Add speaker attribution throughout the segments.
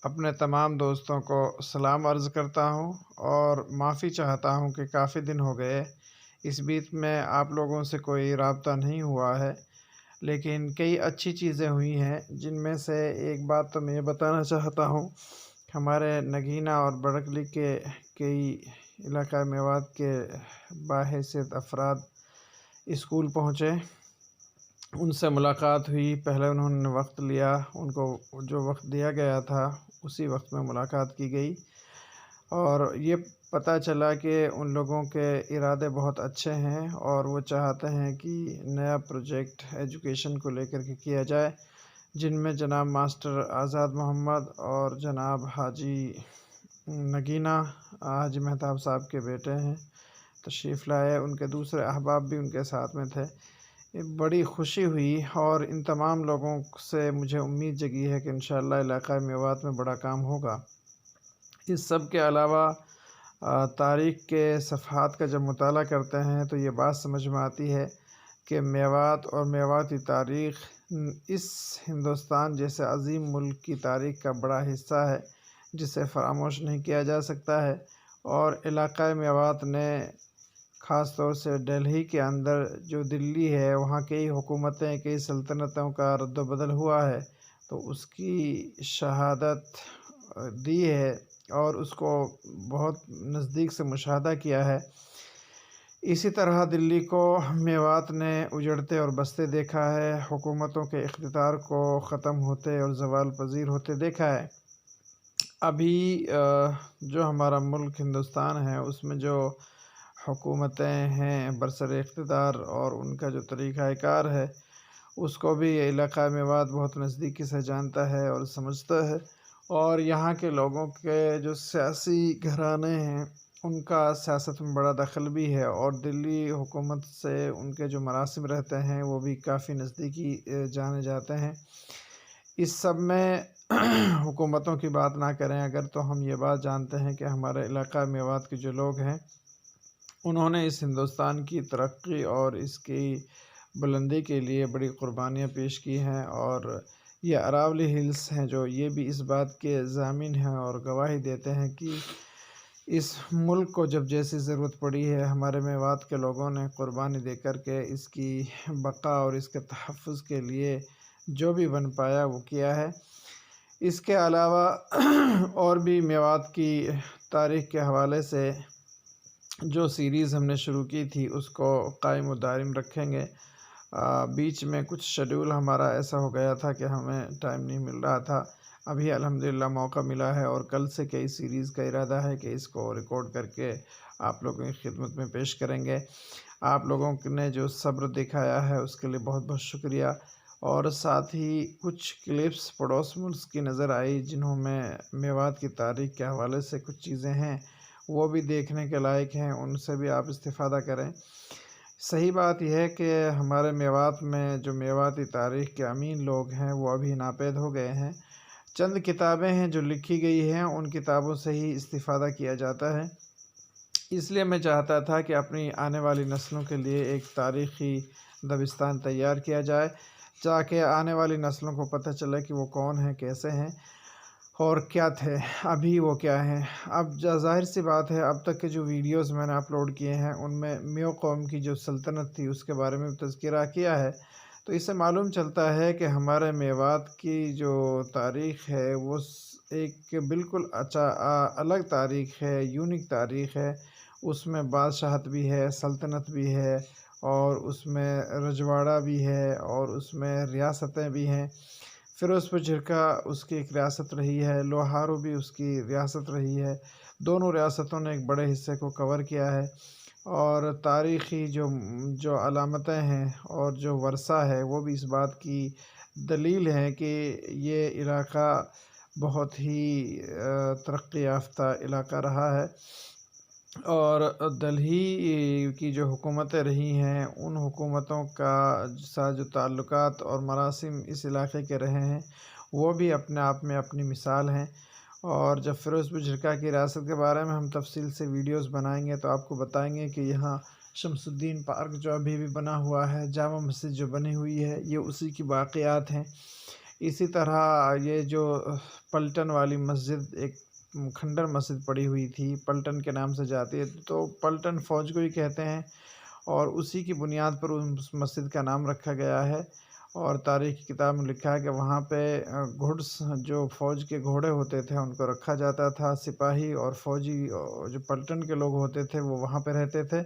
Speaker 1: اپنے تمام دوستوں کو سلام عرض کرتا ہوں اور معافی چاہتا ہوں کہ کافی دن ہو گئے اس بیچ میں آپ لوگوں سے کوئی رابطہ نہیں ہوا ہے، لیکن کئی اچھی چیزیں ہوئی ہیں جن میں سے ایک بات تو میں یہ بتانا چاہتا ہوں۔ ہمارے نگینہ اور بڑکلی کے کئی علاقہ میوات کے باحیثیت افراد اسکول پہنچے، ان سے ملاقات ہوئی۔ پہلے انہوں نے وقت لیا، ان کو جو وقت دیا گیا تھا اسی وقت میں ملاقات کی گئی اور یہ پتہ چلا کہ ان لوگوں کے ارادے بہت اچھے ہیں اور وہ چاہتے ہیں کہ نیا پروجیکٹ ایجوکیشن کو لے کر کے کیا جائے، جن میں جناب ماسٹر آزاد محمد اور جناب حاجی نگینہ حاجی مہتاب صاحب کے بیٹے ہیں تشریف لائے، ان کے دوسرے احباب بھی ان کے ساتھ میں تھے۔ بڑی خوشی ہوئی اور ان تمام لوگوں سے مجھے امید جگی ہے کہ انشاءاللہ علاقہ میوات میں بڑا کام ہوگا۔ اس سب کے علاوہ تاریخ کے صفحات کا جب مطالعہ کرتے ہیں تو یہ بات سمجھ میں آتی ہے کہ میوات اور میواتی تاریخ اس ہندوستان جیسے عظیم ملک کی تاریخ کا بڑا حصہ ہے جسے فراموش نہیں کیا جا سکتا ہے، اور علاقہ میوات نے خاص طور سے دہلی کے اندر جو دلی ہے وہاں کئی حکومتیں کئی سلطنتوں کا رد و بدل ہوا ہے، تو اس کی شہادت دی ہے اور اس کو بہت نزدیک سے مشاہدہ کیا ہے۔ اسی طرح دلی کو میوات نے اجڑتے اور بستے دیکھا ہے، حکومتوں کے اقتدار کو ختم ہوتے اور زوال پذیر ہوتے دیکھا ہے۔ ابھی جو ہمارا ملک ہندوستان ہے اس میں جو حکومتیں ہیں برسر اقتدار اور ان کا جو طریقہ کار ہے اس کو بھی یہ علاقہ میوات بہت نزدیکی سے جانتا ہے اور سمجھتا ہے، اور یہاں کے لوگوں کے جو سیاسی گھرانے ہیں ان کا سیاست میں بڑا دخل بھی ہے، اور دلی حکومت سے ان کے جو مراسم رہتے ہیں وہ بھی کافی نزدیکی جانے جاتے ہیں۔ اس سب میں حکومتوں کی بات نہ کریں اگر، تو ہم یہ بات جانتے ہیں کہ ہمارے علاقہ میوات کے جو لوگ ہیں انہوں نے اس ہندوستان کی ترقی اور اس کی بلندی کے لیے بڑی قربانیاں پیش کی ہیں، اور یہ اراولی ہلز ہیں جو یہ بھی اس بات کے ضامن ہیں اور گواہی دیتے ہیں کہ اس ملک کو جب جیسی ضرورت پڑی ہے ہمارے میوات کے لوگوں نے قربانی دے کر کے اس کی بقا اور اس کے تحفظ کے لیے جو بھی بن پایا وہ کیا ہے۔ اس کے علاوہ اور بھی میوات کی تاریخ کے حوالے سے جو سیریز ہم نے شروع کی تھی اس کو قائم و دائم رکھیں گے۔ بیچ میں کچھ شیڈول ہمارا ایسا ہو گیا تھا کہ ہمیں ٹائم نہیں مل رہا تھا، ابھی الحمدللہ موقع ملا ہے اور کل سے کئی سیریز کا ارادہ ہے کہ اس کو ریکارڈ کر کے آپ لوگوں کی خدمت میں پیش کریں گے۔ آپ لوگوں نے جو صبر دکھایا ہے اس کے لیے بہت بہت شکریہ، اور ساتھ ہی کچھ کلپس پڑوس ملک کی نظر آئی جنہوں میں میوات کی تاریخ کے حوالے سے کچھ چیزیں ہیں وہ بھی دیکھنے کے لائق ہیں، ان سے بھی آپ استفادہ کریں۔ صحیح بات یہ ہے کہ ہمارے میوات میں جو میواتی تاریخ کے امین لوگ ہیں وہ ابھی ناپید ہو گئے ہیں۔ چند کتابیں ہیں جو لکھی گئی ہیں، ان کتابوں سے ہی استفادہ کیا جاتا ہے، اس لیے میں چاہتا تھا کہ اپنی آنے والی نسلوں کے لیے ایک تاریخی دبستان تیار کیا جائے تاکہ آنے والی نسلوں کو پتہ چلے کہ وہ کون ہیں، کیسے ہیں اور کیا تھے، ابھی وہ کیا ہیں۔ اب ظاہر سی بات ہے اب تک کے جو ویڈیوز میں نے اپلوڈ کیے ہیں ان میں میو قوم کی جو سلطنت تھی اس کے بارے میں تذکرہ کیا ہے، تو اس سے معلوم چلتا ہے کہ ہمارے میوات کی جو تاریخ ہے وہ ایک بالکل الگ تاریخ ہے، یونیک تاریخ ہے۔ اس میں بادشاہت بھی ہے، سلطنت بھی ہے، اور اس میں رجواڑہ بھی ہے، اور اس میں ریاستیں بھی ہیں۔ فیروز جھرکا اس کی ایک ریاست رہی ہے، لوہارو بھی اس کی ریاست رہی ہے، دونوں ریاستوں نے ایک بڑے حصے کو کور کیا ہے، اور تاریخی جو علامتیں ہیں اور جو ورثہ ہے وہ بھی اس بات کی دلیل ہے کہ یہ علاقہ بہت ہی ترقی یافتہ علاقہ رہا ہے، اور دلہی کی جو حکومتیں رہی ہیں ان حکومتوں کا ساتھ جو تعلقات اور مراسم اس علاقے کے رہے ہیں وہ بھی اپنے آپ میں اپنی مثال ہیں۔ اور جب فیروز جھرکا کی ریاست کے بارے میں ہم تفصیل سے ویڈیوز بنائیں گے تو آپ کو بتائیں گے کہ یہاں شمس الدین پارک جو ابھی بھی بنا ہوا ہے، جامع مسجد جو بنی ہوئی ہے، یہ اسی کی باقیات ہیں۔ اسی طرح یہ جو پلٹن والی مسجد ایک کھنڈر مسجد پڑی ہوئی تھی، پلٹن کے نام سے جاتی ہے، تو پلٹن فوج کو ہی کہتے ہیں اور اسی کی بنیاد پر اس مسجد کا نام رکھا گیا ہے۔ اور تاریخ کی کتاب میں لکھا ہے کہ وہاں پہ گھڑس جو فوج کے گھوڑے ہوتے تھے ان کو رکھا جاتا تھا، سپاہی اور فوجی جو پلٹن کے لوگ ہوتے تھے وہ وہاں پہ رہتے تھے،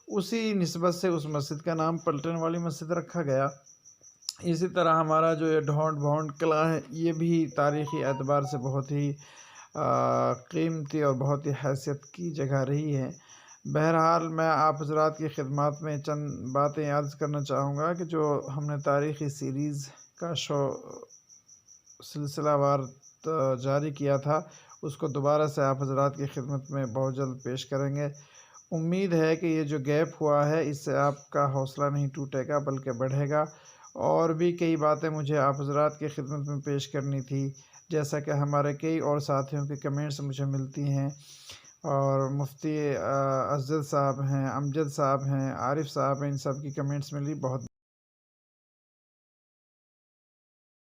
Speaker 1: اسی نسبت سے اس مسجد کا نام پلٹن والی مسجد رکھا گیا۔ اسی طرح ہمارا جو یہ ڈھونڈ بھونڈ قلعہ ہے یہ بھی تاریخی اعتبار سے بہت ہی قیمتی اور بہت ہی حیثیت کی جگہ رہی ہے۔ بہرحال میں آپ حضرات کی خدمات میں چند باتیں عرض کرنا چاہوں گا کہ جو ہم نے تاریخی سیریز کا سلسلہ وار جاری کیا تھا اس کو دوبارہ سے آپ حضرات کی خدمت میں بہت جلد پیش کریں گے۔ امید ہے کہ یہ جو گیپ ہوا ہے اس سے آپ کا حوصلہ نہیں ٹوٹے گا بلکہ بڑھے گا، اور بھی کئی باتیں مجھے آپ حضرات کی خدمت میں پیش کرنی تھی، جیسا کہ ہمارے کئی اور ساتھیوں کے کمنٹس مجھے ملتی ہیں، اور مفتی افضل صاحب ہیں، امجد صاحب ہیں، عارف صاحب ہیں، ان سب کی کمنٹس ملی، بہت